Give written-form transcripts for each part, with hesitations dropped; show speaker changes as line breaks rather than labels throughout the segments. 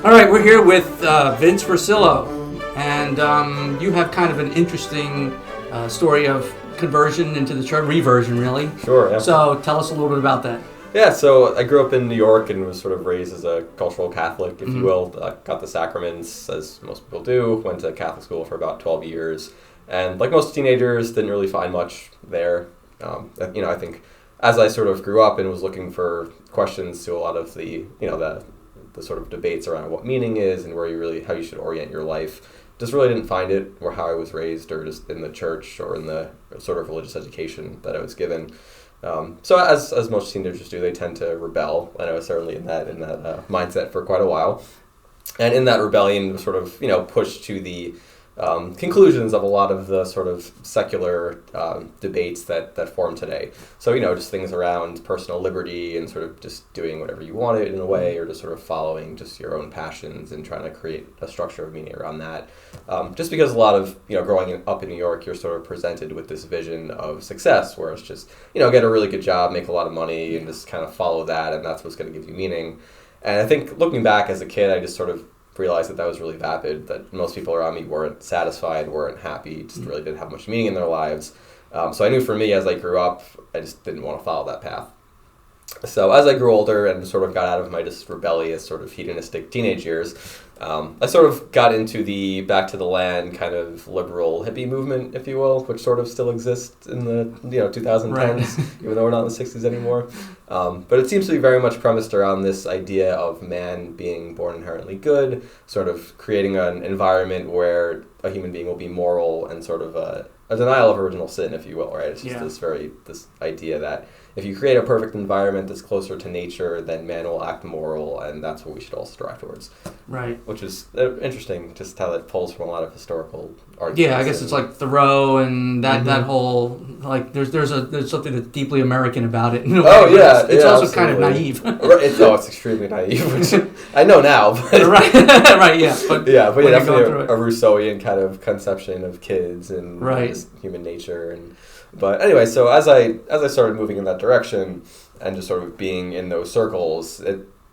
All right, we're here with Vince Vercillo, and you have kind of an interesting story of conversion into the church, reversion really.
Sure, yeah.
So tell us a little bit about that.
Yeah, so I grew up in New York and was sort of raised as a cultural Catholic, if you will. Got the sacraments, as most people do. Went to Catholic school for about 12 years. And like most teenagers, didn't really find much there. I think as I sort of grew up and was looking for questions to a lot of the sort of debates around what meaning is and how you should orient your life, just really didn't find it, or how I was raised, or just in the church, or in the sort of religious education that I was given. So as most teenagers do, they tend to rebel, and I was certainly in that mindset for quite a while. And in that rebellion, was sort of pushed to the conclusions of a lot of the sort of secular debates that form today. So, just things around personal liberty and sort of just doing whatever you wanted in a way, or just sort of following just your own passions and trying to create a structure of meaning around that. Just because a lot of, growing up in New York, you're sort of presented with this vision of success where it's just, get a really good job, make a lot of money, and just kind of follow that, and that's what's going to give you meaning. And I think looking back as a kid, I just sort of realized that was really vapid, that most people around me weren't satisfied, weren't happy, just really didn't have much meaning in their lives. So I knew for me, as I grew up, I just didn't want to follow that path. So as I grew older and sort of got out of my just rebellious sort of hedonistic teenage years, I sort of got into the back to the land kind of liberal hippie movement, if you will, which sort of still exists in the 2010s, right. Even though we're not in the 60s anymore. But it seems to be very much premised around this idea of man being born inherently good, sort of creating an environment where a human being will be moral, and sort of a denial of original sin, if you will, right? It's just this idea that if you create a perfect environment that's closer to nature, then man will act moral, and that's what we should all strive towards.
Right.
Which is interesting, just how that pulls from a lot of historical arguments.
Yeah, I guess it's like Thoreau and that whole, like, there's something that's deeply American about it. It's also
absolutely.
kind of naive.
It's extremely naive, which I know now. But
right, yeah. But
definitely a Rousseauian kind of conception of kids and just human nature. But anyway, so as I started moving in that direction and just sort of being in those circles,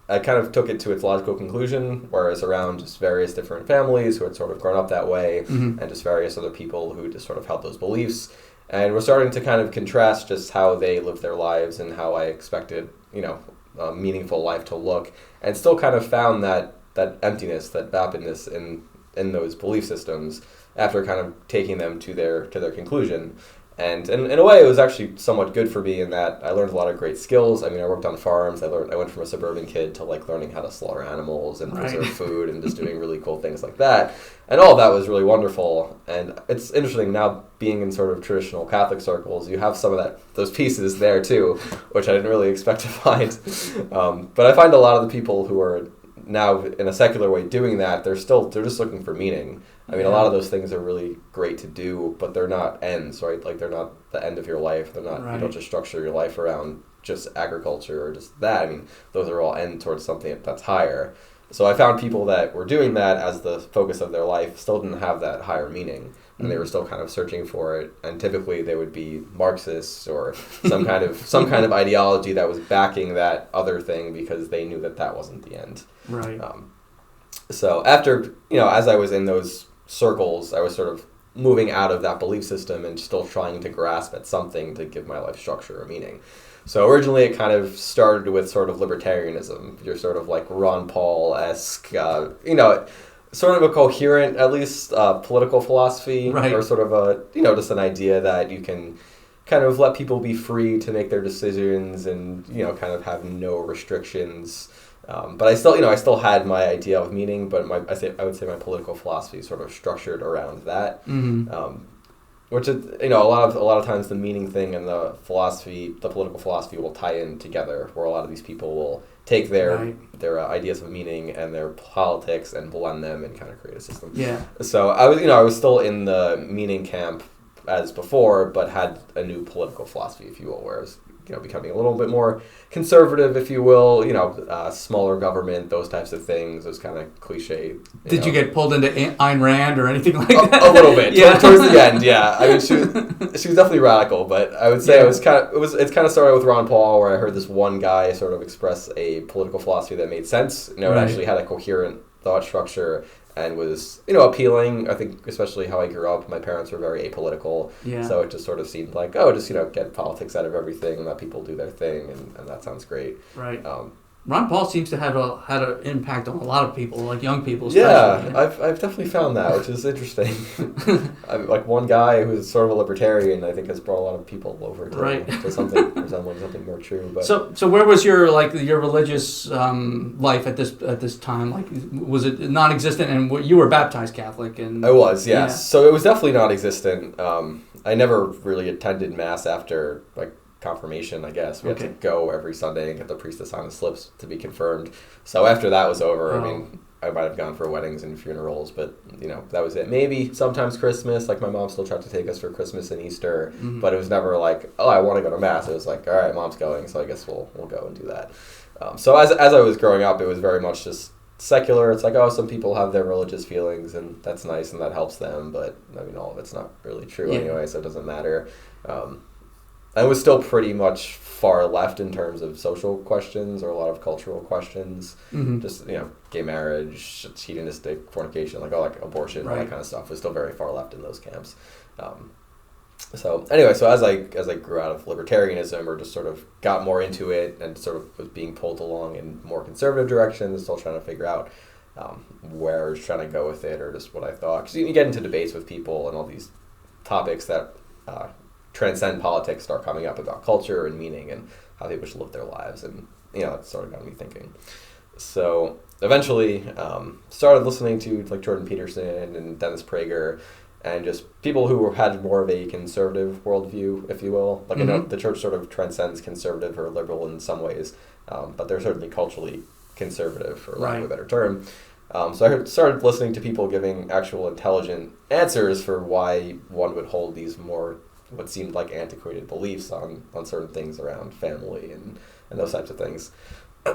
I kind of took it to its logical conclusion, whereas around just various different families who had sort of grown up that way, and just various other people who just sort of held those beliefs. And we're starting to kind of contrast just how they lived their lives and how I expected, a meaningful life to look, and still kind of found that emptiness, that vapidness in those belief systems after kind of taking them to their conclusion. And in a way, it was actually somewhat good for me in that I learned a lot of great skills. I mean, I worked on farms. I went from a suburban kid to like learning how to slaughter animals and preserve food and just doing really cool things like that. And all of that was really wonderful. And it's interesting now, being in sort of traditional Catholic circles, you have some of those pieces there too, which I didn't really expect to find. But I find a lot of the people who are now in a secular way doing that, they're just looking for meaning. I mean, a lot of those things are really great to do, but they're not ends, right? Like, they're not the end of your life. They're not, you don't just structure your life around just agriculture or just that. I mean, those are all end towards something that's higher. So I found people that were doing that as the focus of their life still didn't have that higher meaning, and they were still kind of searching for it. And typically they would be Marxists or some kind of ideology that was backing that other thing because they knew that wasn't the end.
Right.
So after, as I was in those circles, I was sort of moving out of that belief system and still trying to grasp at something to give my life structure or meaning. So originally it kind of started with sort of libertarianism. You're sort of like Ron Paul-esque, sort of a coherent, at least political philosophy, or sort of just an idea that you can kind of let people be free to make their decisions and, kind of have no restrictions. But I still had my idea of meaning, but I would say my political philosophy is sort of structured around that. Which is, a lot of times the meaning thing and the political philosophy will tie in together, where a lot of these people will take their ideas of meaning and their politics and blend them and kind of create a system.
Yeah.
So I was still in the meaning camp as before, but had a new political philosophy, if you will, whereas becoming a little bit more conservative, if you will, smaller government, those types of things, those kind of cliche.
Did you get pulled into Ayn Rand or anything like that?
A little bit. Towards the end, yeah. I mean, she was definitely radical, but I would say it's kind of started with Ron Paul, where I heard this one guy sort of express a political philosophy that made sense. It actually had a coherent thought structure and was, you know, appealing. I think especially how I grew up, my parents were very apolitical.
Yeah.
So it just sort of seemed like, oh, just, you know, get politics out of everything and let people do their thing, and that sounds great.
Right. Ron Paul seems to have had an impact on a lot of people, like young people especially.
Yeah, I've definitely found that, which is interesting. I'm like one guy who's sort of a libertarian, I think has brought a lot of people over to something resembling something more true. But
so where was your religious life at this time? Like, was it non-existent? And you were baptized Catholic? And
I was, yes.
Yeah.
So it was definitely non-existent. I never really attended mass after like confirmation, I guess. We had to go every Sunday and get the priest to sign the slips to be confirmed. So after that was over, I mean, I might have gone for weddings and funerals, but, you know, that was it. Maybe sometimes Christmas, like my mom still tried to take us for Christmas and Easter, but it was never like, oh, I want to go to mass. It was like, all right, mom's going, so I guess we'll go and do that. So as I was growing up, it was very much just secular. It's like, oh, some people have their religious feelings, and that's nice, and that helps them, but, I mean, all of it's not really true anyway, so it doesn't matter. I was still pretty much far left in terms of social questions or a lot of cultural questions. Just, you know, gay marriage, hedonistic fornication, like abortion, all that kind of stuff was still very far left in those camps. So anyway, so as I grew out of libertarianism or just sort of got more into it and sort of was being pulled along in more conservative directions, still trying to figure out where I was trying to go with it or just what I thought. Because you get into debates with people and all these topics that transcend politics start coming up about culture and meaning and how people should live their lives, and you know, it sort of got me thinking. So eventually started listening to like Jordan Peterson and Dennis Prager and just people who had more of a conservative worldview, if you will. Like I know the church sort of transcends conservative or liberal in some ways, but they're certainly culturally conservative, for lack of a better term. So I started listening to people giving actual intelligent answers for why one would hold these more what seemed like antiquated beliefs on certain things around family and those types of things.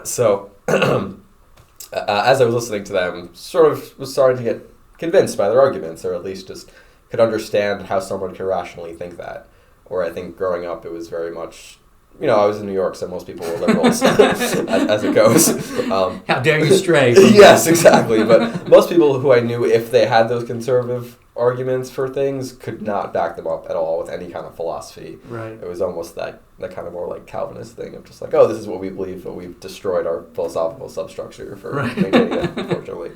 So as I was listening to them, sort of was starting to get convinced by their arguments, or at least just could understand how someone could rationally think that. Or I think growing up it was very much, you know, I was in New York, so most people were liberals, as it goes.
How dare you stray?
Yes, exactly. But most people who I knew, if they had those conservative arguments for things, could not back them up at all with any kind of philosophy.
Right.
It was almost that kind of more like Calvinist thing of just like, oh, this is what we believe, but we've destroyed our philosophical substructure for maintaining it, unfortunately.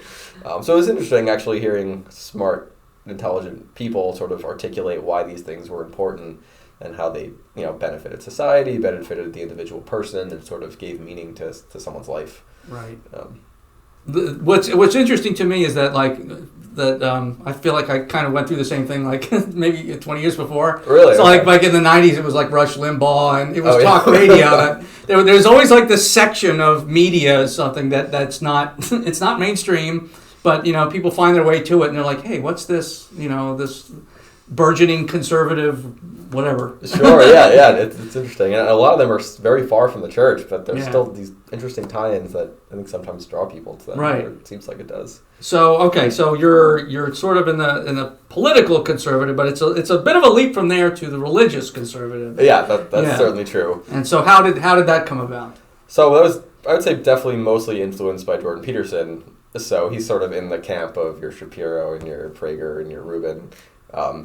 So it was interesting actually hearing smart, intelligent people sort of articulate why these things were important and how they, you know, benefited society, benefited the individual person, and sort of gave meaning to someone's life.
Right. What's interesting to me is that I feel like I kind of went through the same thing like maybe 20 years before.
Really?
So like in the 90s it was like Rush Limbaugh and it was talk radio. There's always like this section of media, something that's not it's not mainstream, but you know, people find their way to it and they're like, hey, what's this? You know, this burgeoning conservative whatever.
Sure, yeah, it's interesting. And a lot of them are very far from the church, but there's still these interesting tie-ins that I think sometimes draw people to them.
Right.
It seems like it does.
So so you're sort of in the political conservative, but it's a bit of a leap from there to the religious conservative.
Yeah, that's certainly true.
And so how did that come about?
So that was, I would say, definitely mostly influenced by Jordan Peterson. So he's sort of in the camp of your Shapiro and your Prager and your Rubin.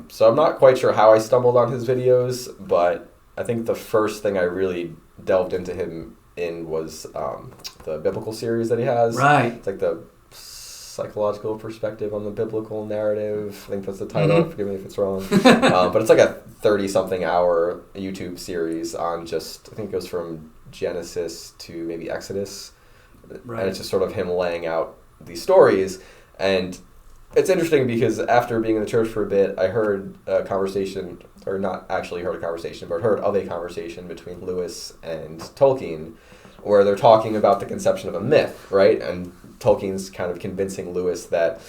So I'm not quite sure how I stumbled on his videos, but I think the first thing I really delved into him in was the biblical series that he has.
Right.
It's like the psychological perspective on the biblical narrative. I think that's the title. Forgive me if it's wrong. But it's like a 30-something hour YouTube series on just, I think it goes from Genesis to maybe Exodus. Right. And it's just sort of him laying out these stories. And it's interesting because after being in the church for a bit, I heard a conversation, or not actually heard a conversation, but heard of a conversation between Lewis and Tolkien, where they're talking about the conception of a myth, right? And Tolkien's kind of convincing Lewis that,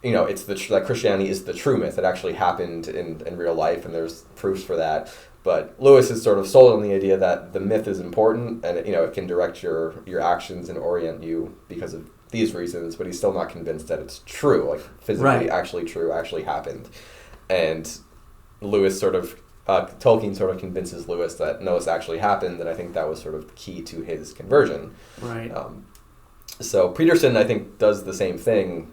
you know, it's that Christianity is the true myth. It actually happened in real life, and there's proofs for that. But Lewis is sort of sold on the idea that the myth is important, and it can direct your actions and orient you because of these reasons, but he's still not convinced that it's true, like physically actually true, actually happened. And Lewis Tolkien sort of convinces Lewis that no, it's actually happened, and I think that was sort of key to his conversion.
Right.
So Peterson, I think, does the same thing,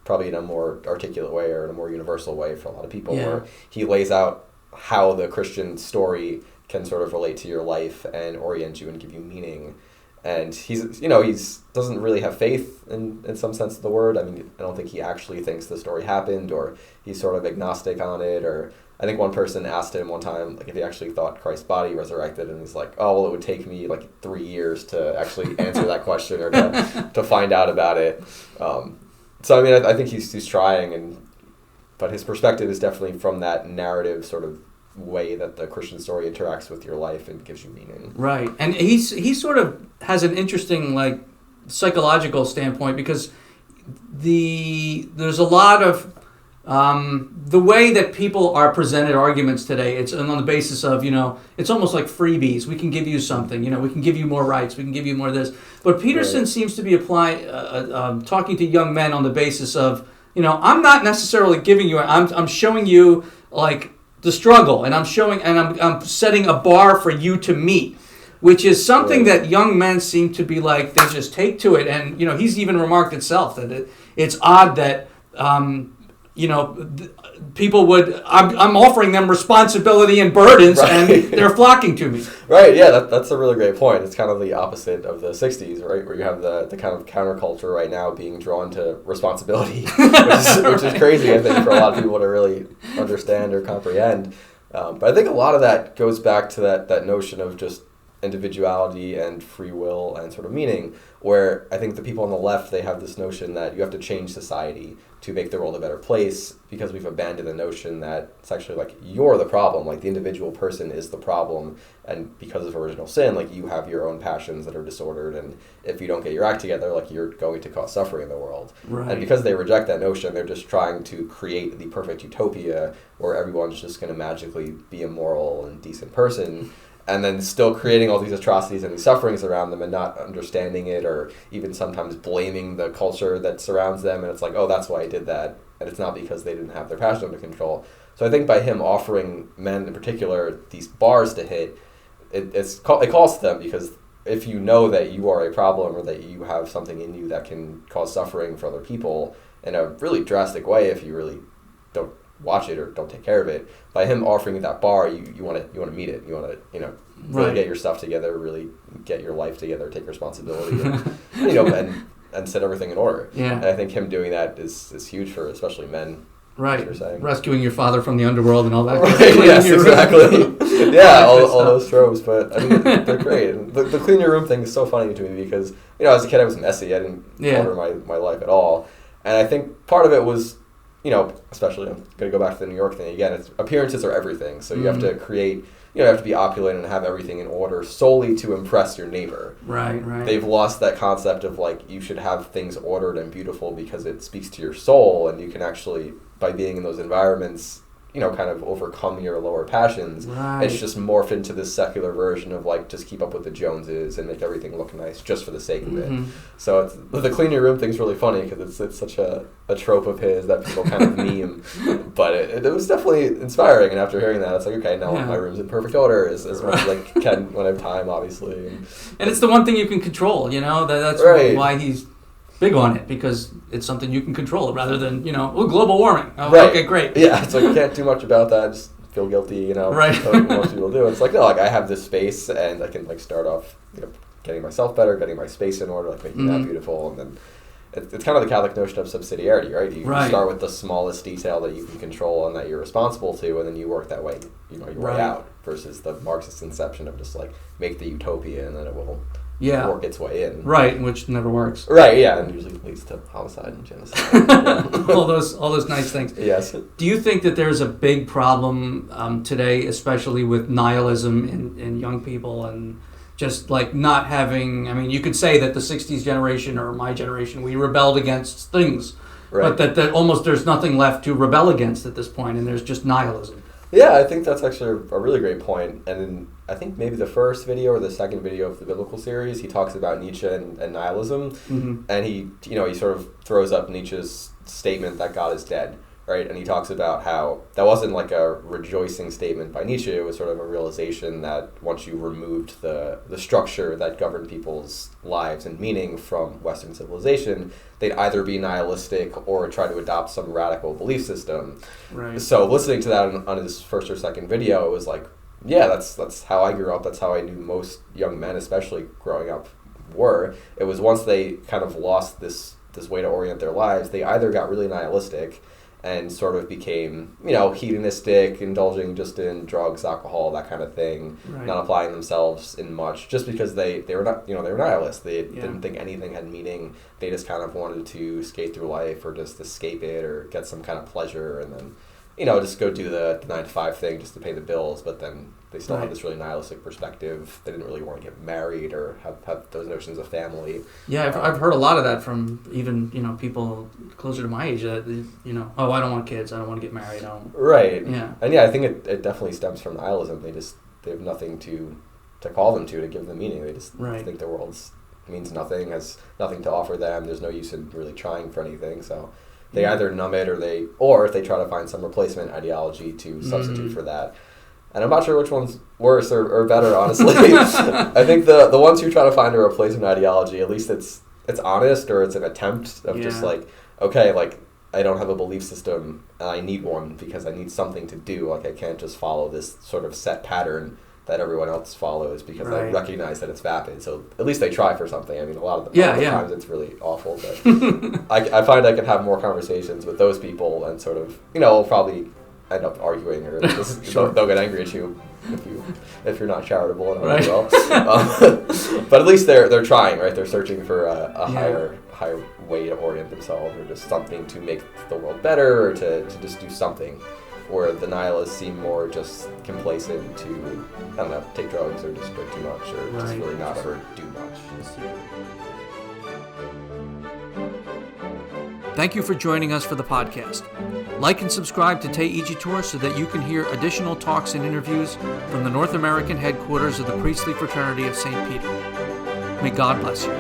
probably in a more articulate way or in a more universal way for a lot of people, where he lays out how the Christian story can sort of relate to your life and orient you and give you meaning. And he's doesn't really have faith in some sense of the word. I mean, I don't think he actually thinks the story happened, or he's sort of agnostic on it. Or I think one person asked him one time, like, if he actually thought Christ's body resurrected, and he's like, oh, well, it would take me like 3 years to actually answer that question or to find out about it. So I mean, I think he's trying, but his perspective is definitely from that narrative sort of way that the Christian story interacts with your life and gives you meaning.
Right. And he sort of has an interesting, like, psychological standpoint, because there's a lot of the way that people are presented arguments today. It's on the basis of, it's almost like freebies. We can give you something, we can give you more rights, we can give you more of this. But Peterson seems to be talking to young men on the basis of, I'm not necessarily giving you, I'm showing you, like, the struggle, and I'm setting a bar for you to meet, which is something that young men seem to be like, they just take to it. And he's even remarked himself that it's odd that people would, I'm offering them responsibility and burdens, and they're flocking to me.
Right, yeah, that's a really great point. It's kind of the opposite of the 60s, right, where you have the kind of counterculture right now being drawn to responsibility, which is crazy, I think, for a lot of people to really understand or comprehend. But I think a lot of that goes back to that notion of just individuality and free will and sort of meaning, where I think the people on the left, they have this notion that you have to change society to make the world a better place, because we've abandoned the notion that it's actually like you're the problem, like the individual person is the problem, and because of original sin, like you have your own passions that are disordered, and if you don't get your act together, like you're going to cause suffering in the world.
Right.
And because they reject that notion, they're just trying to create the perfect utopia where everyone's just going to magically be a moral and decent person, and then still creating all these atrocities and these sufferings around them and not understanding it, or even sometimes blaming the culture that surrounds them. And it's like, oh, that's why I did that. And it's not because they didn't have their passion under control. So I think by him offering men in particular these bars to hit, it calls to them, because if you know that you are a problem or that you have something in you that can cause suffering for other people in a really drastic way, if you really don't watch it or don't take care of it, by him offering you that bar, you want to meet it. You want to really get your stuff together, really get your life together, take responsibility, and and set everything in order.
Yeah.
And I think him doing that is huge for especially men.
Right.
As you're saying.
Rescuing your father from the underworld and all that.
Right. Yes, exactly. Yeah, all those tropes, but I mean they're great. And the clean your room thing is so funny to me, because as a kid I was messy. I didn't order my life at all, and I think part of it was, especially, I'm going to go back to the New York thing again, it's appearances are everything. So you have to create, you have to be opulent and have everything in order solely to impress your neighbor.
Right.
They've lost that concept of, like, you should have things ordered and beautiful because it speaks to your soul, and you can actually, by being in those environments, kind of overcome your lower passions.
Right.
It's just morphed into this secular version of, like, just keep up with the Joneses and make everything look nice just for the sake of it. So the clean your room thing's really funny, because it's such a trope of his that people kind of meme. But it was definitely inspiring, and after hearing that, it's like, okay, now my room's in perfect order as much as I can when I have time, obviously.
And it's the one thing you can control, that's why he's big on it, because it's something you can control rather than, global warming. Oh,
right.
Okay, great.
Yeah, it's like you can't do much about that, just feel guilty,
Right.
Like most people do. It's like, no, like I have this space and I can, like, start off, getting myself better, getting my space in order, like making that beautiful, and then it's kind of the Catholic notion of subsidiarity, right? You start with the smallest detail that you can control and that you're responsible to, and then you work that way, your way out, versus the Marxist conception of just, like, make the utopia and then it will work its way in.
Right, which never works.
Right, yeah, and usually leads to homicide and genocide.
all those nice things.
Yes.
Do you think that there's a big problem today, especially with nihilism in young people, and just, like, not having, you could say that the 60s generation or my generation, we rebelled against things, but that almost there's nothing left to rebel against at this point, and there's just nihilism.
Yeah, I think that's actually a really great point. And I think maybe the first video or the second video of the biblical series, he talks about Nietzsche and nihilism. And he sort of throws up Nietzsche's statement that God is dead, right? And he talks about how that wasn't like a rejoicing statement by Nietzsche. It was sort of a realization that once you removed the structure that governed people's lives and meaning from Western civilization, they'd either be nihilistic or try to adopt some radical belief system.
Right.
So listening to that on his first or second video, it was like, yeah, that's how I grew up. That's how I knew most young men, especially growing up, were. It was once they kind of lost this way to orient their lives, they either got really nihilistic and sort of became, hedonistic, indulging just in drugs, alcohol, that kind of thing,
Right.
not applying themselves in much, just because they were not, they were nihilists. They didn't think anything had meaning. They just kind of wanted to skate through life or just escape it or get some kind of pleasure and then, just go do the 9-to-5 thing just to pay the bills, but then they still
Right.
have this really nihilistic perspective. They didn't really want to get married or have those notions of family.
Yeah, I've heard a lot of that from even, people closer to my age that, oh, I don't want kids, I don't want to get married, I don't.
Right.
Yeah.
And yeah, I think it definitely stems from nihilism. They have nothing to call them to give them meaning. They just
Right.
think the world means nothing, has nothing to offer them. There's no use in really trying for anything. So they either numb it or if they try to find some replacement ideology to substitute for that. And I'm not sure which one's worse or better, honestly. I think the ones who try to find a replacement ideology, at least it's honest, or it's an attempt of just like, okay, like I don't have a belief system and I need one because I need something to do. Like I can't just follow this sort of set pattern that everyone else follows because I
Right.
recognize that it's vapid. So at least they try for something. I mean, a lot of the times it's really awful, but I find I can have more conversations with those people and sort of, probably end up arguing or just,
Sure.
they'll get angry at you if you're not charitable and all
Right.
well. But at least they're trying, right? They're searching for a higher way to orient themselves or just something to make the world better or to just do something. Where the nihilists seem more just complacent to, I don't know, take drugs or just drink too much or just
Right.
really not ever do much.
Thank you for joining us for the podcast. Like and subscribe to Te'iji Tour so that you can hear additional talks and interviews from the North American headquarters of the Priestly Fraternity of St. Peter. May God bless you.